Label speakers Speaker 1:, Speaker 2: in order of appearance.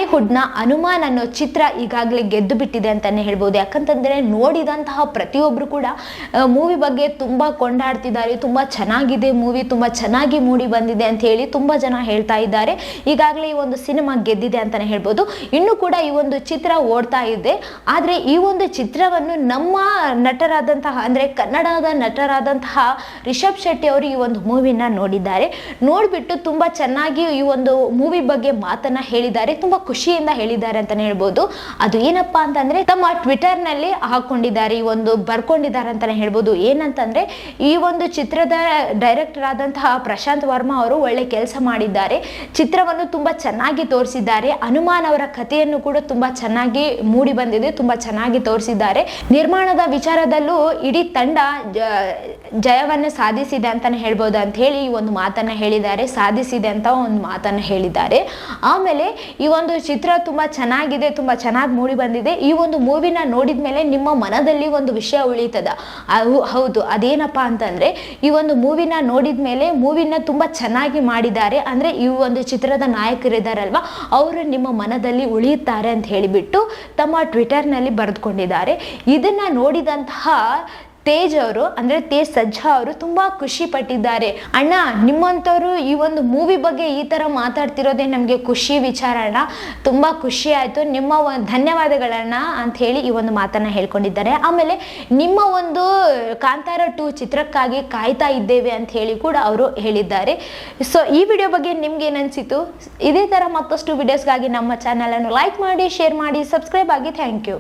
Speaker 1: ಬಾಲಿವುಡ್ನ ಹನುಮಾನ್ ಅನ್ನೋ ಚಿತ್ರ ಈಗಾಗಲೇ ಗೆದ್ದು ಬಿಟ್ಟಿದೆ ಅಂತಾನೆ ಹೇಳ್ಬೋದು. ಯಾಕಂತಂದ್ರೆ ನೋಡಿದಂತಹ ಪ್ರತಿಯೊಬ್ಬರು ಕೂಡ ಮೂವಿ ಬಗ್ಗೆ ತುಂಬಾ ಕೊಂಡಾಡ್ತಿದ್ದಾರೆ. ತುಂಬಾ ಚೆನ್ನಾಗಿದೆ ಮೂವಿ, ತುಂಬಾ ಚೆನ್ನಾಗಿ ಮೂಡಿ ಬಂದಿದೆ ಅಂತ ಹೇಳಿ ತುಂಬಾ ಜನ ಹೇಳ್ತಾ ಇದ್ದಾರೆ. ಈಗಾಗಲೇ ಈ ಒಂದು ಸಿನಿಮಾ ಗೆದ್ದಿದೆ ಅಂತಾನೆ ಹೇಳ್ಬೋದು. ಇನ್ನು ಕೂಡ ಈ ಒಂದು ಚಿತ್ರ ಓಡ್ತಾ ಇದೆ. ಆದ್ರೆ ಈ ಒಂದು ಚಿತ್ರವನ್ನು ನಮ್ಮ ನಟರಾದಂತಹ ಅಂದ್ರೆ ಕನ್ನಡದ ನಟರಾದಂತಹ ರಿಷಬ್ ಶೆಟ್ಟಿ ಅವರು ಈ ಒಂದು ಮೂವಿನ ನೋಡಿದ್ದಾರೆ. ನೋಡ್ಬಿಟ್ಟು ತುಂಬಾ ಚೆನ್ನಾಗಿ ಈ ಒಂದು ಮೂವಿ ಬಗ್ಗೆ ಮಾತನ್ನ ಹೇಳಿದ್ದಾರೆ. ತುಂಬಾ ಖುಷಿಯಿಂದ ಹೇಳಿದ್ದಾರೆ ಅಂತಾನೆ ಹೇಳ್ಬೋದು. ಅದು ಏನಪ್ಪಾ ಅಂತಂದ್ರೆ ತಮ್ಮ ಟ್ವಿಟರ್ ನಲ್ಲಿ ಹಾಕೊಂಡಿದ್ದಾರೆ, ಈ ಒಂದು ಬರ್ಕೊಂಡಿದ್ದಾರೆ ಅಂತಾನೆ ಹೇಳ್ಬೋದು. ಏನಂತಂದ್ರೆ ಈ ಒಂದು ಚಿತ್ರದ ಡೈರೆಕ್ಟರ್ ಆದಂತಹ ಪ್ರಶಾಂತ್ ವರ್ಮಾ ಅವರು ಒಳ್ಳೆ ಕೆಲಸ ಮಾಡಿದ್ದಾರೆ. ಚಿತ್ರವನ್ನು ತುಂಬಾ ಚೆನ್ನಾಗಿ ತೋರಿಸಿದ್ದಾರೆ. ಹನುಮಾನ್ ಅವರ ಕಥೆಯನ್ನು ಕೂಡ ತುಂಬಾ ಚೆನ್ನಾಗಿ ಮೂಡಿ ಬಂದಿದೆ, ತುಂಬಾ ಚೆನ್ನಾಗಿ ತೋರಿಸಿದ್ದಾರೆ. ನಿರ್ಮಾಣದ ವಿಚಾರದಲ್ಲೂ ಇಡೀ ತಂಡ ಜಯವನ್ನು ಸಾಧಿಸಿದೆ ಅಂತಾನೆ ಹೇಳ್ಬೋದು ಅಂತ ಹೇಳಿ ಈ ಒಂದು ಮಾತನ್ನ ಹೇಳಿದ್ದಾರೆ. ಸಾಧಿಸಿದೆ ಅಂತ ಒಂದು ಮಾತನ್ನ ಹೇಳಿದ್ದಾರೆ. ಆಮೇಲೆ ಈ ಒಂದು ಚಿತ್ರ ತುಂಬಾ ಚೆನ್ನಾಗಿದೆ, ತುಂಬಾ ಚೆನ್ನಾಗಿ ಮೂಡಿ ಬಂದಿದೆ. ಈ ಒಂದು ಮೂವಿನ ನೋಡಿದ ಮೇಲೆ ನಿಮ್ಮ ಮನದಲ್ಲಿ ಒಂದು ವಿಷಯ ಉಳಿತದ. ಹೌದು, ಅದೇನಪ್ಪಾ ಅಂತಂದ್ರೆ ಈ ಒಂದು ಮೂವಿನ ನೋಡಿದ ಮೇಲೆ ಮೂವಿನ ತುಂಬಾ ಚೆನ್ನಾಗಿ ಮಾಡಿದ್ದಾರೆ. ಅಂದ್ರೆ ಈ ಒಂದು ಚಿತ್ರದ ನಾಯಕರಿದ್ದಾರಲ್ವಾ, ಅವರು ನಿಮ್ಮ ಮನದಲ್ಲಿ ಉಳಿಯುತ್ತಾರೆ ಅಂತ ಹೇಳಿಬಿಟ್ಟು ತಮ್ಮ ಟ್ವಿಟರ್ ನಲ್ಲಿ ಬರೆದುಕೊಂಡಿದ್ದಾರೆ. ಇದನ್ನ ನೋಡಿದಂತಹ ತೇಜ್ ಅವರು ಅಂದ್ರೆ ತೇಜ್ ಸಜ್ಜಾ ಅವರು ತುಂಬಾ ಖುಷಿ ಪಟ್ಟಿದ್ದಾರೆ. ಅಣ್ಣ, ನಿಮ್ಮಂಥವ್ರು ಈ ಒಂದು ಮೂವಿ ಬಗ್ಗೆ ಈ ತರ ಮಾತಾಡ್ತಿರೋದೇ ನಮಗೆ ಖುಷಿ ವಿಚಾರ ಅಣ್ಣ, ತುಂಬಾ ಖುಷಿ ಆಯ್ತು, ನಿಮ್ಮ ಧನ್ಯವಾದಗಳನ್ನ ಅಂತ ಹೇಳಿ ಈ ಒಂದು ಮಾತನ್ನ ಹೇಳ್ಕೊಂಡಿದ್ದಾರೆ. ಆಮೇಲೆ ನಿಮ್ಮ ಒಂದು ಕಾಂತಾರ 2 ಚಿತ್ರಕ್ಕಾಗಿ ಕಾಯ್ತಾ ಇದ್ದೇವೆ ಅಂತ ಹೇಳಿ ಕೂಡ ಅವರು ಹೇಳಿದ್ದಾರೆ. ಸೊ ಈ ವಿಡಿಯೋ ಬಗ್ಗೆ ನಿಮ್ಗೆ ಏನನ್ಸಿತು? ಇದೇ ತರ ಮತ್ತಷ್ಟು ವಿಡಿಯೋಸ್ಗಾಗಿ ನಮ್ಮ ಚಾನಲ್ ಅನ್ನು ಲೈಕ್ ಮಾಡಿ, ಶೇರ್ ಮಾಡಿ, ಸಬ್ಸ್ಕ್ರೈಬ್ ಆಗಿ. Thank you.